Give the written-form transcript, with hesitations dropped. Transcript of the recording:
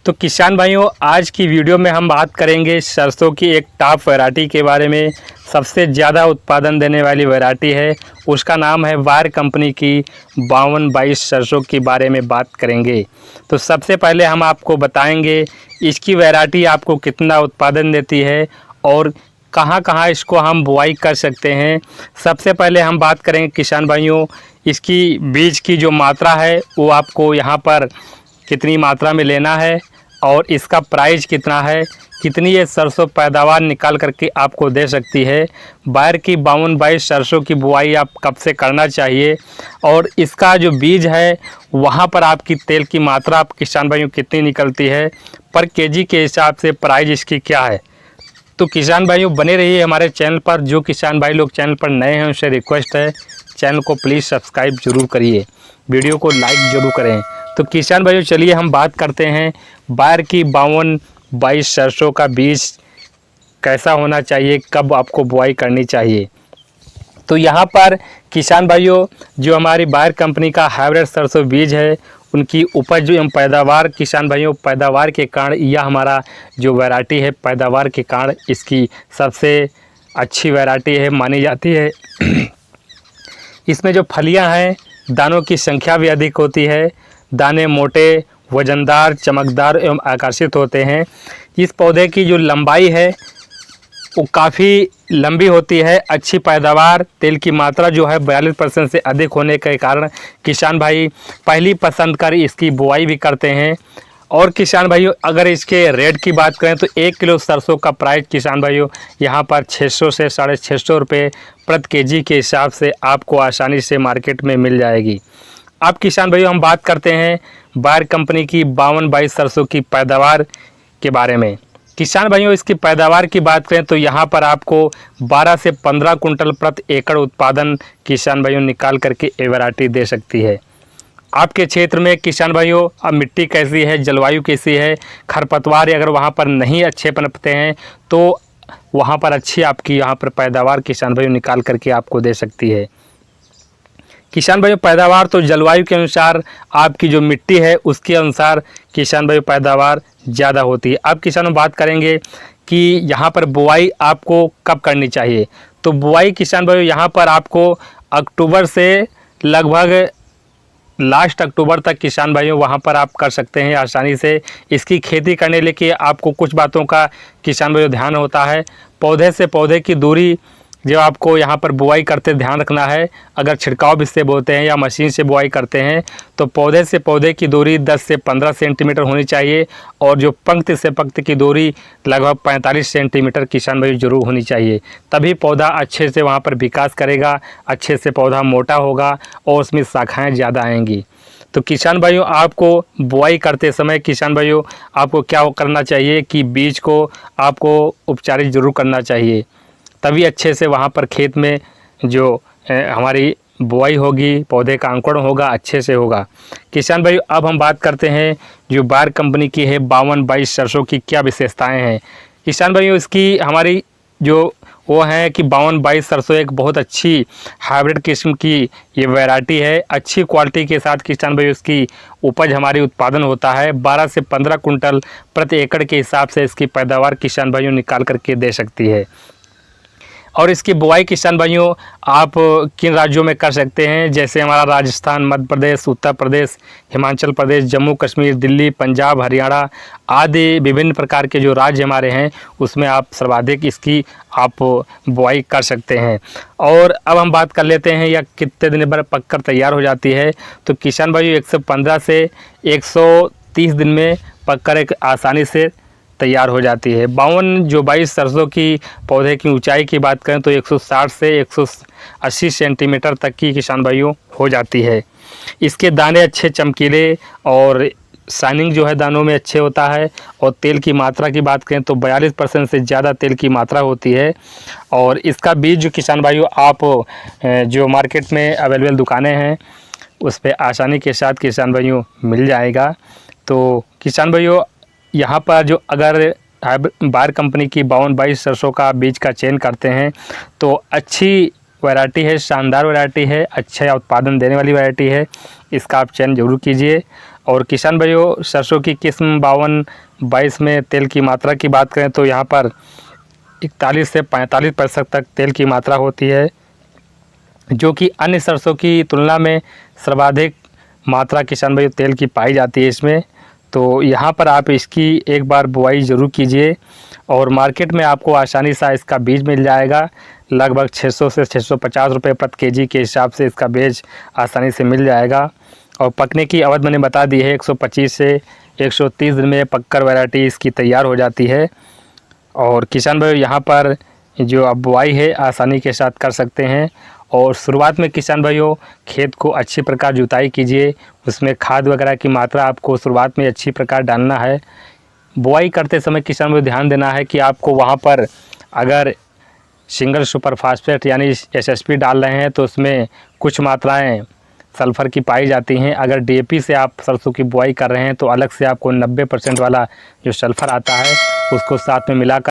तो किसान भाइयों, आज की वीडियो में हम बात करेंगे सरसों की एक टॉप वैरायटी के बारे में। सबसे ज़्यादा उत्पादन देने वाली वैरायटी है, उसका नाम है बायर कंपनी की 5222 सरसों के बारे में बात करेंगे। तो सबसे पहले हम आपको बताएंगे इसकी वैरायटी आपको कितना उत्पादन देती है और कहाँ कहाँ इसको हम बुआई कर सकते हैं। सबसे पहले हम बात करेंगे किसान भाइयों, इसकी बीज की जो मात्रा है वो आपको यहाँ पर कितनी मात्रा में लेना है और इसका प्राइस कितना है, कितनी ये सरसों पैदावार निकाल करके आपको दे सकती है। बायर की 5222 सरसों की बुआई आप कब से करना चाहिए और इसका जो बीज है वहाँ पर आपकी तेल की मात्रा आप किसान भाइयों कितनी निकलती है, पर केजी के हिसाब से प्राइस इसकी क्या है। तो किसान भाइयों बने रहिए हमारे चैनल पर। जो किसान भाई लोग चैनल पर नए हैं उनसे रिक्वेस्ट है चैनल को प्लीज़ सब्सक्राइब जरूर करिए, वीडियो को लाइक ज़रूर करें। तो किसान भाइयों चलिए हम बात करते हैं बायर की 5222 सरसों का बीज कैसा होना चाहिए, कब आपको बुआई करनी चाहिए। तो यहाँ पर किसान भाइयों जो हमारी बायर कंपनी का हाइब्रिड सरसों बीज है उनकी उपज एवं पैदावार, किसान भाइयों पैदावार के कारण यह हमारा जो वैरायटी है पैदावार के कारण इसकी सबसे अच्छी वैरायटी है मानी जाती है। इसमें जो फलियां हैं दानों की संख्या भी अधिक होती है, दाने मोटे, वजनदार, चमकदार एवं आकर्षित होते हैं। इस पौधे की जो लंबाई है वो काफ़ी लंबी होती है। अच्छी पैदावार, तेल की मात्रा जो है 42% से अधिक होने के कारण किसान भाई पहली पसंद कर इसकी बुआई भी करते हैं। और किसान भाइयों अगर इसके रेट की बात करें तो 1 किलो सरसों का प्राइस किसान भाइयों यहाँ पर 600 से 650 रुपये प्रति केजी के हिसाब से आपको आसानी से मार्केट में मिल जाएगी। अब किसान भाइयों हम बात करते हैं बायर कंपनी की 5222 सरसों की पैदावार के बारे में। किसान भाइयों इसकी पैदावार की बात करें तो यहाँ पर आपको 12 से 15 कुंटल प्रति एकड़ उत्पादन किसान भाइयों निकाल करके ये वैरायटी दे सकती है। आपके क्षेत्र में किसान भाइयों अब मिट्टी कैसी है, जलवायु कैसी है, खरपतवार अगर वहाँ पर नहीं अच्छे पनपते हैं तो वहाँ पर अच्छी आपकी यहाँ पर पैदावार किसान भाइयों निकाल करके आपको दे सकती है। किसान भाइयों पैदावार तो जलवायु के अनुसार आपकी जो मिट्टी है उसके अनुसार किसान भाइयों पैदावार ज़्यादा होती है। अब किसानों बात करेंगे कि यहाँ पर बुआई आपको कब करनी चाहिए। तो बुआई किसान भाइयों यहाँ पर आपको अक्टूबर से लगभग लास्ट अक्टूबर तक किसान भाइयों वहाँ पर आप कर सकते हैं आसानी से। इसकी खेती करने लेके आपको कुछ बातों का किसान भाइयों ध्यान होता है। पौधे से पौधे की दूरी जो आपको यहाँ पर बुआई करते ध्यान रखना है। अगर छिड़काव भी से बोते हैं या मशीन से बुआई करते हैं तो पौधे से पौधे की दूरी 10 से 15 सेंटीमीटर होनी चाहिए और जो पंक्ति से पंक्ति की दूरी लगभग 45 सेंटीमीटर किसान भाई जरूर होनी चाहिए। तभी पौधा अच्छे से वहाँ पर विकास करेगा, अच्छे से पौधा मोटा होगा और उसमें शाखाएँ ज़्यादा आएंगी। तो किसान भाइयों आपको बुआई करते समय किसान भाइयों आपको क्या करना चाहिए कि बीज को आपको उपचारित जरूर करना चाहिए, तभी अच्छे से वहाँ पर खेत में जो हमारी बुआई होगी, पौधे का अंकुरण होगा, अच्छे से होगा। किसान भाई अब हम बात करते हैं जो बायर कंपनी की है 5222 सरसों की क्या विशेषताएं हैं। किसान भाइयों इसकी हमारी जो वो है कि 5222 सरसों एक बहुत अच्छी हाइब्रिड किस्म की ये वैरायटी है। अच्छी क्वालिटी के साथ किसान भाई इसकी उपज हमारी उत्पादन होता है 12 से 15 कुंटल प्रति एकड़ के हिसाब से इसकी पैदावार किसान भाइयों निकाल करके दे सकती है। और इसकी बुआई किसान भाइयों आप किन राज्यों में कर सकते हैं, जैसे हमारा राजस्थान, मध्य प्रदेश, उत्तर प्रदेश, हिमाचल प्रदेश, जम्मू कश्मीर, दिल्ली, पंजाब, हरियाणा आदि विभिन्न प्रकार के जो राज्य हमारे हैं उसमें आप सर्वाधिक इसकी आप बुआई कर सकते हैं। और अब हम बात कर लेते हैं या कितने दिन पर पककर तैयार हो जाती है। तो किसान भाइयों 115 से 130 दिन में पककर एक आसानी से तैयार हो जाती है। 5222 सरसों की पौधे की ऊंचाई की बात करें तो 160 से 180 सेंटीमीटर तक की किसान भाइयों हो जाती है। इसके दाने अच्छे चमकीले और शाइनिंग जो है दानों में अच्छे होता है। और तेल की मात्रा की बात करें तो 42% से ज़्यादा तेल की मात्रा होती है। और इसका बीज जो किसान भाइयों आप जो मार्केट में अवेलेबल दुकानें हैं उस पर आसानी के साथ किसान भाइयों मिल जाएगा। तो किसान भाइयों यहाँ पर जो अगर बायर कंपनी की 5222 सरसों का बीज का चयन करते हैं तो अच्छी वैरायटी है, शानदार वैरायटी है, अच्छा उत्पादन देने वाली वैरायटी है, इसका आप चयन जरूर कीजिए। और किसान भाइयों, सरसों की किस्म 52-22 में तेल की मात्रा की बात करें तो यहाँ पर 41 से 45% तक तेल की मात्रा होती है, जो कि अन्य सरसों की तुलना में सर्वाधिक मात्रा किसान भाइयों तेल की पाई जाती है इसमें। तो यहाँ पर आप इसकी एक बार बुआई ज़रूर कीजिए और मार्केट में आपको आसानी से इसका बीज मिल जाएगा। लगभग 600 से 650 रुपये प्रति केजी के हिसाब से इसका बीज आसानी से मिल जाएगा। और पकने की अवधि मैंने बता दी है, 125 से 130 दिन में पककर वैरायटी इसकी तैयार हो जाती है। और किसान भाई यहाँ पर जो अब बुआई है आसानी के साथ कर सकते हैं। और शुरुआत में किसान भाइयों खेत को अच्छी प्रकार जुताई कीजिए, उसमें खाद वगैरह की मात्रा आपको शुरुआत में अच्छी प्रकार डालना है। बुआई करते समय किसान भाइयों ध्यान देना है कि आपको वहाँ पर अगर सिंगल सुपर फास्फेट यानी SSP डाल रहे हैं तो उसमें कुछ मात्राएं सल्फ़र की पाई जाती हैं। अगर DAP से आप सरसों की बुआई कर रहे हैं तो अलग से आपको 90% वाला जो सल्फ़र आता है उसको साथ में मिलाकर